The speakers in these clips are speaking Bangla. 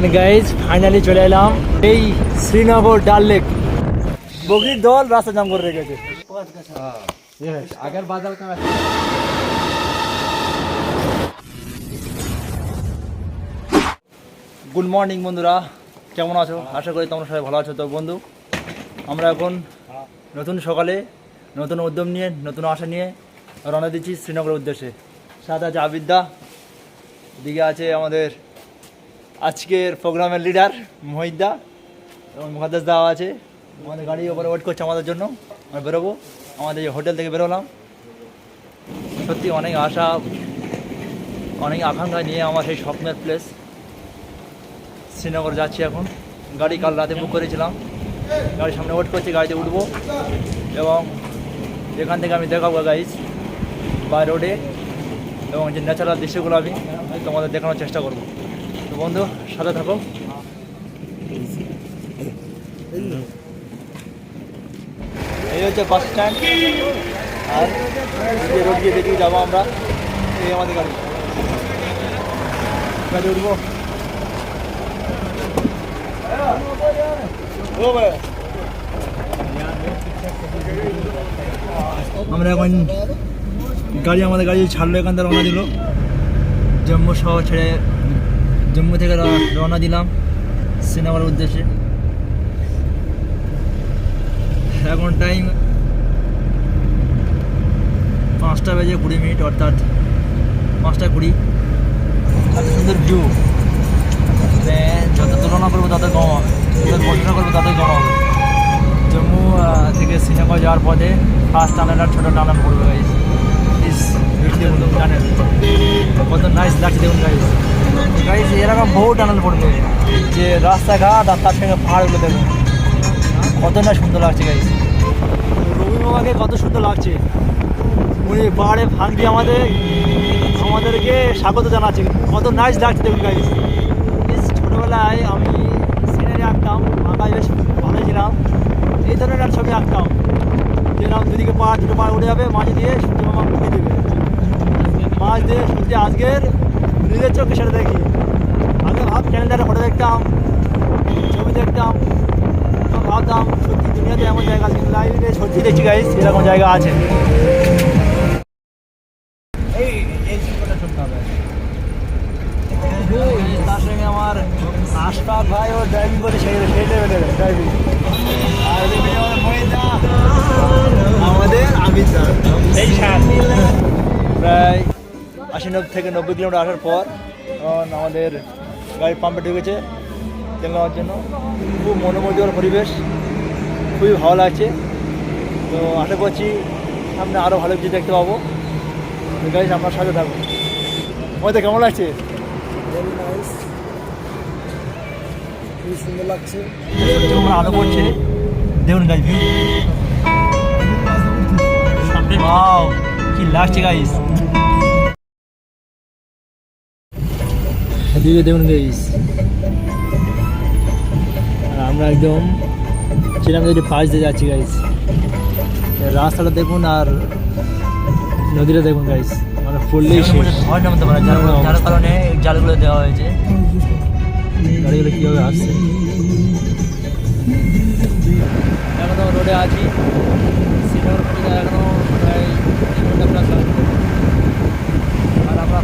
অ্যান্ড গাইজ ফাইনালি চলে এলাম এই শ্রীনগর ডাল লেক। বকরির দল রাস্তা জাম করে রেখেছে। আগের বাদল গুড মর্নিং বন্ধুরা, কেমন আছো? আশা করি তোমরা সবাই ভালো আছো। তো বন্ধু, আমরা এখন নতুন সকালে নতুন উদ্যম নিয়ে নতুন আশা নিয়ে রওনা দিচ্ছি শ্রীনগরের উদ্দেশ্যে। সাথে আছে আবিদ্যা, এদিকে আছে আমাদের আজকের প্রোগ্রামের লিডার মহিদ্দা এবং মুখাদ্দাস দাও আছে। আমাদের গাড়ি ওপরে ওয়েট করছে আমাদের জন্য। আমরা বেরোবো, আমাদের যে হোটেল থেকে বেরোলাম। সত্যি অনেক আশা, অনেক আকাঙ্ক্ষা নিয়ে আমার সেই স্বপ্নের প্লেস শ্রীনগর যাচ্ছি এখন। গাড়ি কাল রাতে বুক করেছিলাম, গাড়ির সামনে ওয়েট করছি, গাড়িতে উঠবো এবং এখান থেকে আমি দেখাবো গাইজ বাই রোডে এবং যে ন্যাচারাল দৃশ্যগুলো আমি তোমাদের দেখানোর চেষ্টা করবো। তো বন্ধু সাথে থাকো। এই হচ্ছে বাস স্ট্যান্ড, আর যে রোড গিয়ে দেখি যাবো আমরা। এই আমাদের গাড়ি, গাড়ি উঠবো। আমরা এখন আমাদের গাড়ি ছাড়লো, এখান থেকে রওনা দিল জম্মু শহর ছেড়ে। জম্মু থেকে রওনা দিলাম শ্রীনগরের উদ্দেশ্যে। এখন টাইম 5:20 অর্থাৎ 5:20। এত সুন্দর ভিউ, যত তুলনা করবো তত কম হবে, যত বর্ণনা করবো ততই কম হবে। জম্মু থেকে শ্রীনগর যাওয়ার পথে ফার্স্ট টানেল আর ছোটো টানেল পড়বে গাইস। দেখুন টানেল কত নাইস লাগছে, দেখুন গাইস। গাইস এরকম বহু টানেল পড়বে, যে রাস্তাঘাট আর তার সঙ্গে পাহাড়গুলো দেখুন কত না সুন্দর লাগছে গাইস। রবি বাবাকে কত সুন্দর লাগছে, উনি পাহাড়ে ফাঁক দিয়ে আমাদেরকে স্বাগত জানাচ্ছে। কত নাইস লাগছে দেখুন গাইস। ছোটোবেলায় আমি সিনারি আঁকতাম, আঁকায় বেশ ভালো ছিলাম। এই ধরনের আর ছবি আঁকতাম, যেরকম দুদিকে দুটো পাহাড় উঠে যাবে, মাঝে দিয়ে সূর্য মামা মুখে দেবে, মাছ দিয়ে সূর্য। আজকের নিজের চোখে সেটা দেখি। আগে ক্যালেন্ডারে ফটো দেখতাম, ছবি দেখতাম, ভাবতাম সত্যি দুনিয়াতে এমন জায়গা আছে। লাইভে সত্যি দেখছি গাইস এরকম জায়গা আছে। তার সঙ্গে আমার আশফাক ভাই ও ড্রাইভিং করে সেই লেভেলের ড্রাইভিং। আর আমাদের আবিদ্যা প্রায় 80 থেকে 90 কিলোমিটার আসার পর আমাদের গাড়ি পাম্পে ঢুকেছে তেল নেওয়ার জন্য। খুব মনোমুগ্ধকর পরিবেশ, খুবই ভালো লাগছে। তো আশা করছি সামনে আরও ভালো কিছু দেখতে পাবো। গাড়ি আপনার সাথে থাকবো। আমাদের কেমন লাগছে? খুব সুন্দর লাগছে, আলো করছে দেখুন গাইস। কি লাগছে গাইস, দিকে দেখুন গাইস। আর আমরা একদম চিরামদের পাশ দিয়ে যাচ্ছি গাইস। রাস্তাটা দেখুন আর নদীটা দেখুন গাইস, মানে ফুললেই ভয় নামতে পারে, যার কারণে জালগুলো দেওয়া হয়েছে। গাড়িগুলো কীভাবে আসছে, এখনও রোডে আছি। শ্রীনগর পর্যন্ত এখনও প্রায় 3 ঘন্টা প্লাস লাগবে। আর আমরা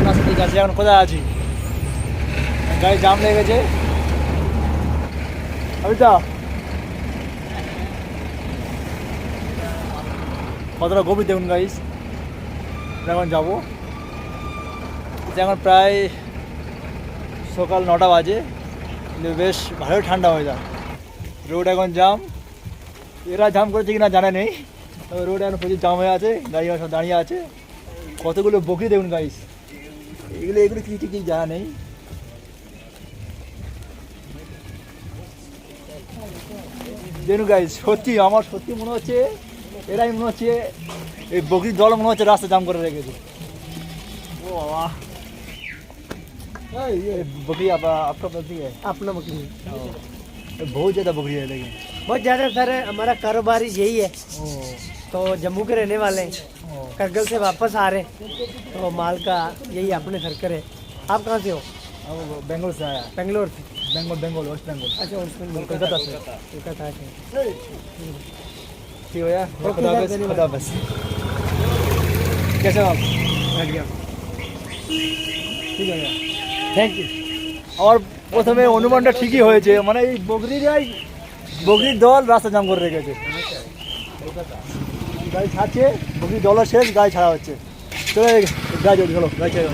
রাস্তা দিকে আছি, এখন কোথায় আছি? গাড়ি জাম লেগে গেছে। আবিদা কতটা গভীর দেখুন গাইস। এখন যাবো, এখন প্রায় সকাল 9টা বাজে, কিন্তু বেশ ভালোই ঠান্ডা হয়ে যায়। রোড এখন জাম, এরা জাম করেছে কিনা জানা নেই, তবে রোড এখন প্রচুর জাম হয়ে আছে, গাড়ি সব দাঁড়িয়ে আছে। কতগুলো বকরি দেখুন গাইস, এগুলো কি ঠিক জানা নেই। দেখুন গাইস, সত্যি আমার সত্যি মনে হচ্ছে এরাই মনে হচ্ছে এই বকরির দল মনে হচ্ছে রাস্তা জাম করে রেখেছে। ও বাবা, बकरी आपका बकरी है? अपना बकरी बहुत ज़्यादा बकरी है, लेकिन बहुत ज़्यादा सर। हमारा कारोबार यही है, तो जम्मू के रहने वाले हैं, करगिल से वापस आ रहे, तो माल का यही अपने सर्कल है। आप कहाँ से हो? बेंगल से आया बेंगलोर से। बेंगल वेस्ट बंगाल अच्छा वेस्ट बंगाल कोलकाता से कोलकाता से। ठीक हो गया ओके, खुदा हाफिज़, धन्यवाद। खुदा हाफिज़। कैसे हो आप बढ़िया। ঠিক আছে थैंक यू। আমার প্রথমে অনুমানটা ঠিকই হয়েছে মানে এই বকরির দল রাস্তা জাম করে রেখেছে গাড়ি ছাড়ছে বকরির দলও শেষ গাড়ি ছাড়া হচ্ছে চলে গাড়ি চলছে চলো গাড়ি ছেড়ে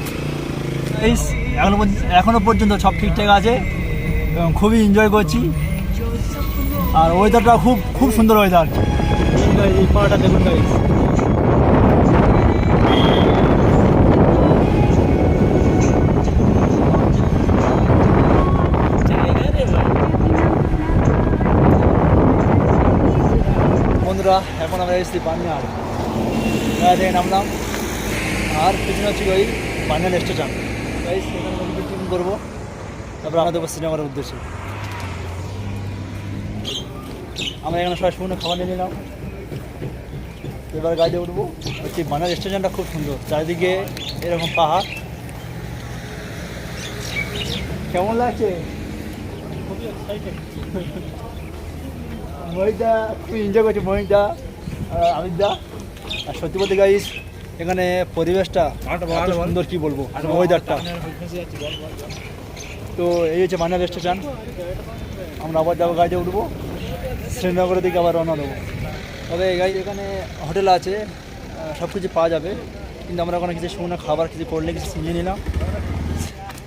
এই এখনো পর্যন্ত সব ঠিকঠাক আছে এবং খুবই এনজয় করছি আর ওয়েদারটা খুব খুব সুন্দর ওয়েদার এই পাহাড়টা দেখুন গাইস বন্ধুরা এখন আমরা এসেছি বানিয়াল থেকে নামলাম আর পিছনে হচ্ছে ওই বানিয়াল স্টেশন সেখানে টিফিন করবো তারপর আমাদের শ্রীনগরের উদ্দেশ্যে আমরা এখানে সবাই শুনে খাবার নিয়ে নিলাম এবার গাড়িতে উঠবো হচ্ছে বানিয়াল স্টেশনটা খুব সুন্দর চারিদিকে এরকম পাহাড় কেমন লাগছে মহিদা খুব এনজয় করছি মহিদা আমিদা আর সত্যি বলতে গাইস এখানে পরিবেশটা এত সুন্দর কি বলবো ওয়েদারটা তো এই হচ্ছে বানিয়াল স্টেশন আমরা আবার যাবো গাড়িতে উঠবো শ্রীনগরের দিকে আবার রওনা দেবো তবে গাড়ি এখানে হোটেল আছে সব কিছু পাওয়া যাবে কিন্তু আমরা ওখানে কিছু শুকনো খাবার কিছু করলে কিছু নিয়ে নিলাম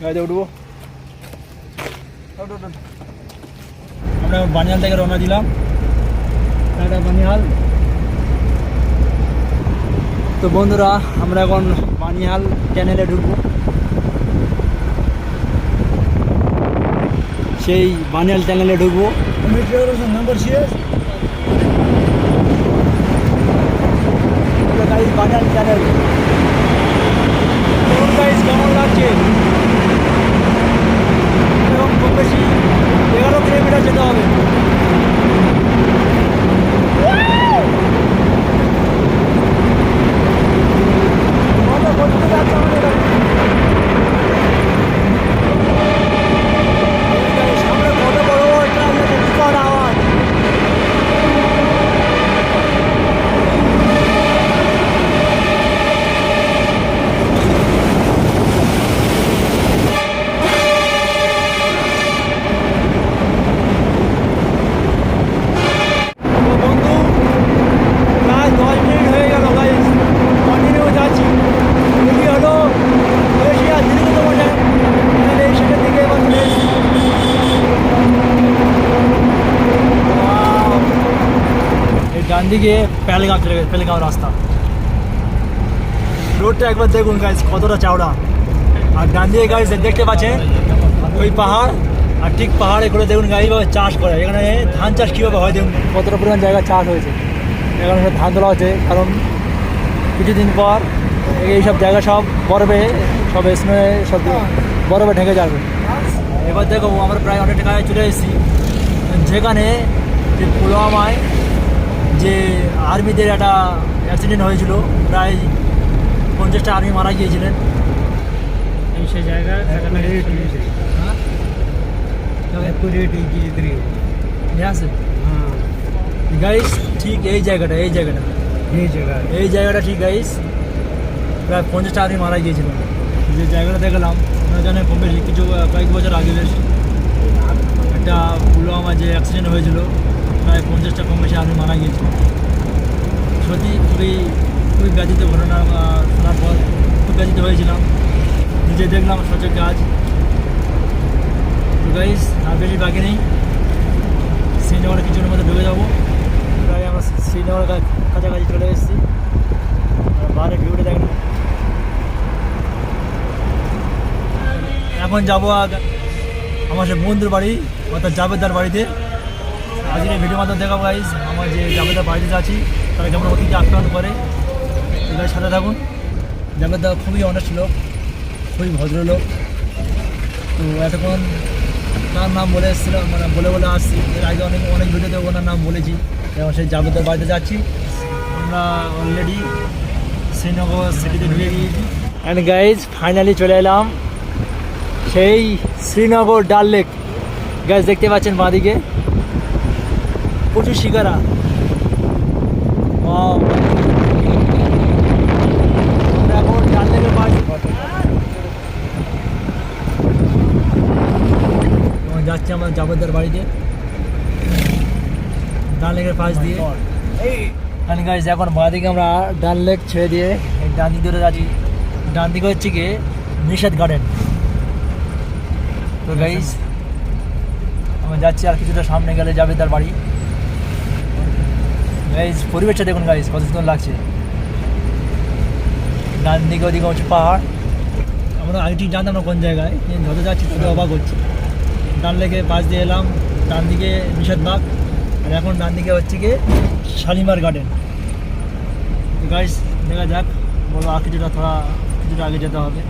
গাড়িতে উঠবো আমরা বানিয়াল থেকে রওনা দিলাম টাটা বানিয়াল তো বন্ধুরা আমরা এখন বানিয়াল ট্যানেলে ঢুকবো সেই বানিয়াল ট্যানেলে ঢুকবো নাম্বার বানিয়াল ট্যানেল কেমন লাগছে এবং খুব বেশি 11 কিলোমিটার যেতে হবে ডান দিকে পেহেলগাঁও চলে গেছে পেহেলগাঁও রাস্তা রোডটা একবার দেখুন গাইস কতটা চওড়া আর ডান দিকে গাইস দেখতে পাচ্ছেন ওই পাহাড় আর ঠিক পাহাড়ে করে দেখুন গাইস এইভাবে চাষ করে এখানে ধান চাষ কীভাবে হয় দেখুন কতটা পরিমাণ জায়গা চাষ হয়েছে এখানে সব ধান তোলা হচ্ছে কারণ কিছুদিন পর এইসব জায়গা সব বরফে সব স্নো সব বরফে ঢেকে যাবে এবার দেখো আমরা প্রায় অনেক টাকায় চলে এসেছি যেখানে যে পুলওয়ামায় যে আর্মিদের একটা অ্যাক্সিডেন্ট হয়েছিল প্রায় 50টা আর্মি মারা গিয়েছিলেন সেই জায়গা গাইস ঠিক এই জায়গাটা ঠিক গাইস প্রায় 50টা আর্মি মারা গিয়েছিল যে জায়গাটা দেখলাম ওখানে কম বেশি কিছু কয়েক বছর আগে বেশ একটা পুলওয়ামা যে অ্যাক্সিডেন্ট হয়েছিল প্রায় 50টা কম বেশি আর্মি মারা গিয়েছিল সত্যি খুবই ব্যথিত ঘটনা শোনার পর খুব ব্যথিত হয়েছিলাম নিজে দেখলাম সচেত কাজ তো গাইস আর বেশি বাকি নেই শ্রীনগরের কিছুর মধ্যে ঢুকে যাবো প্রায় আমরা শ্রীনগরের কাছাকাছি চলে এসেছি বাইরে ভিউটা দেখলাম এখন যাবো আমার সে বন্ধুর বাড়ি অর্থাৎ জাবেদার বাড়িতে আজকে ভিডিও মাধ্যমে দেখাবো গাইস আমার যে জাবেদার বাড়িতে আছি তারা যেমন অতিথি আপ্যায়ন করে এদের সাথে থাকুন জাবেদা খুবই অনেস্ট লোক খুবই ভদ্রলোক তো এতক্ষণ তার নাম বলে এসেছিলাম মানে বলে আসছি এর আগে অনেক ভিডিওতে ওনার নাম বলেছি এবং সেই জাবেদার বাড়িতে যাচ্ছি আমরা অলরেডি শ্রীনগর সিটিতে ঢুকে গিয়েছি অ্যান্ড গাইজ ফাইনালি চলে এলাম সেই শ্রীনগর ডাল লেক গাছ দেখতে পাচ্ছেন বাঁদিকে প্রচুর শিকারা। Wow! আমরা এখন ডাল লেকের পাশে যাচ্ছি আমার জাবেদার বাড়িতে ডাল লেকের পাশ দিয়ে। গাইজ এখন বাঁদিকে আমরা ডাল লেক ছেড়ে দিয়ে ডান দিক ধরে যাচ্ছি। ডান দিকে হচ্ছে কি নিষেধ গার্ডেন। তো গাইজ আমরা যাচ্ছি আর কিছুটা সামনে গেলে যাবে তার বাড়ি। গাইজ পরিবেশটা দেখুন গাইজ কত সুন্দর লাগছে। ডান দিকে ওদিকে হচ্ছে পাহাড়। আমরা আগে ঠিক জানতাম না কোন জায়গায়, যত যাচ্ছি তত অবাক হচ্ছে। ডান লেকে পাশ দিয়ে এলাম, ডান দিকে নিষেধবাগ, আর এখন ডান দিকে হচ্ছে কি শালিমার গার্ডেন। গাইজ দেখা যাক, বলো আর কিছুটা আগে যেতে হবে।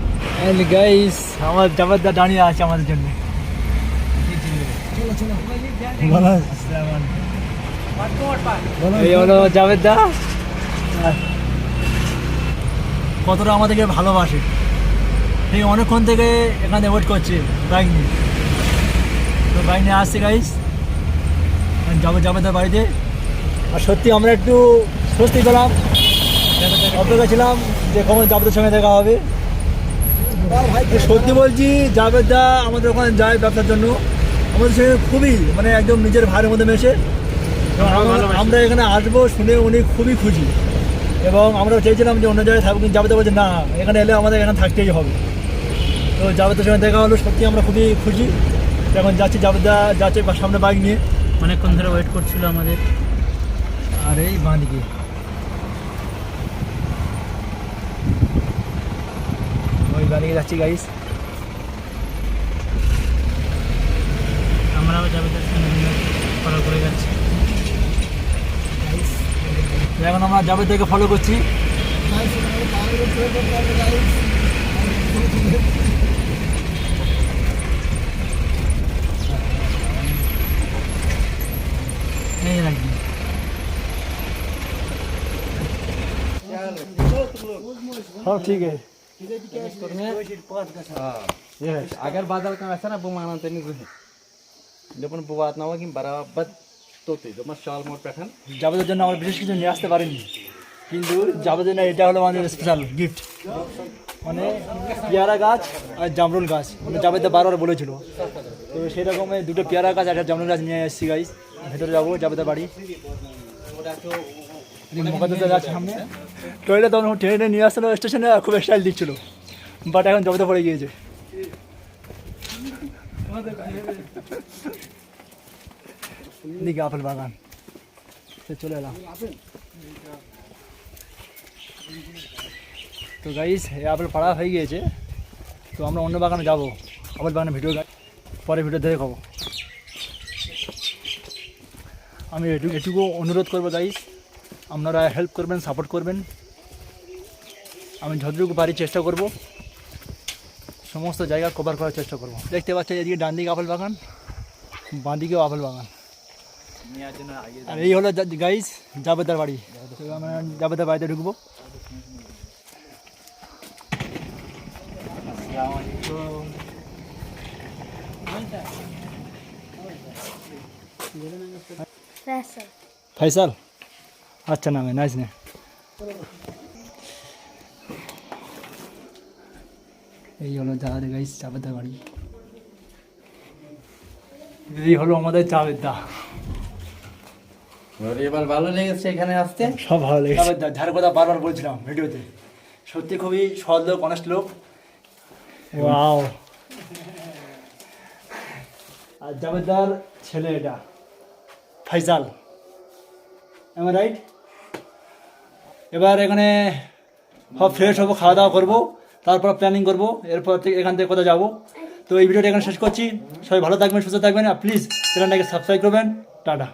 গাইজ আমার জাবেদা দাঁড়িয়ে আছে আমাদের জন্য। এই হলো জাবেদা, কতটা আমাদেরকে ভালোবাসে। ঠিক অনেকক্ষণ থেকে এখানে ওয়েট করছে বাইক নিয়ে। তো বাইক নিয়ে আসছে গাইজ, যাবো জাবেদার বাড়িতে। আর সত্যি আমরা একটু স্বস্তি পেলাম, অপেক্ষা ছিলাম যে কখন জাবেদার সঙ্গে দেখা হবে। সত্যি বলছি, জাবেদা আমাদের ওখানে যায় ব্যবসার জন্য, আমাদের সঙ্গে খুবই মানে একদম নিজের ভাইয়ের মধ্যে মেশে। আমরা এখানে আসবো শুনে উনি খুবই খুশি, এবং আমরা চেয়েছিলাম যে অন্য জায়গায় থাকবো, কিন্তু জাবেদা বলছে না, এখানে এলে আমাদের এখানে থাকতেই হবে। তো জাবেদার সঙ্গে দেখা হলো, সত্যি আমরা খুবই খুশি। এখন যাচ্ছি, জাবেদা যাচ্ছে সামনে বাইক নিয়ে, অনেকক্ষণ ধরে ওয়েট করছিল আমাদের। আর এই বাঁ দিকে ওই বাড়িতে যাচ্ছি গাইস। আমরাও জাবেদার সঙ্গে ফলো করে যাচ্ছি। এখন আমরা জাবেদাকে ফলো করছি। हाँ ठीक है। अगर बादल का ऐसा ना बुमाना तो नहीं है लेकिन बुआत ना होगी बराबर तो तेज मत शाल मोड़ पैठन জাবেদার জন্য আমরা বিশেষ কিছু নিয়ে আসতে পারিনি, কিন্তু জাবেদার জন্য এটা হলো আমাদের স্পেশাল গিফট। মানে পেয়ারা গাছ আর জামরুল গাছ, মানে জাবেদা বারবার বলেছিল। তো সেই রকমের দুটো পেয়ারা গাছ আর একটা জামরুল গাছ নিয়ে এসেছি গাইস। ভেতরে যাবো জাবেদার বাড়ি। মোকাদ্দাস যাচ্ছে সামনে। টয়লেট তখন ট্রেনে নিয়ে আসলো স্টেশনে, খুব স্টাইল দিচ্ছিল, বাট এখন জাবেদা পড়ে গিয়েছে। দিকে আপেল বাগান, চলে এলাম। তো গাইস এই আপেল পাড়া হয়ে গিয়েছে, তো আমরা অন্য বাগানে যাবো। আপেল বাগানে ভিডিও পরে ভিডিও দেখে খাবো। আমি এটুকু অনুরোধ করবো গাইস, আপনারা হেল্প করবেন, সাপোর্ট করবেন। আমি যতটুকু পারি চেষ্টা করব, সমস্ত জায়গা কভার করার চেষ্টা করব। দেখতে পাচ্ছেন এদিকে ডান দিকে আপেল বাগান, বাঁ দিকেও আপেল বাগান। আর এই হলো গাইস জাবেদার বাড়ি। আমরা জাবেদার বাড়িতে ঢুকবো। फैसल अच्छा नाम है, नाइस ने। এই হলো জাবেদা গাইস, জাবেদার বাড়ি। এই হলো আমাদের জাবেদা। এবার ভালো লেগেছে এখানে আসতে, সব ভালো লেগেছে। জাবেদা যার কথা বারবার বলছিলাম ভিডিওতে, সত্যি খুবই সৎ লোক, অনেস্ট লোক। ওয়াও। আর জাবেদার ছেলে এটা ফয়সাল, এম রাইট। এবার এখানে সব ফ্রেশ হবো, খাওয়া দাওয়া করবো, তারপর প্ল্যানিং করবো এরপর থেকে এখান থেকে কোথাও যাবো। তো এই ভিডিওটা এখানে শেষ করছি। সবাই ভালো থাকবেন, সুস্থ থাকবেন, আর প্লিজ চ্যানেলটাকে সাবস্ক্রাইব করবেন। টাটা।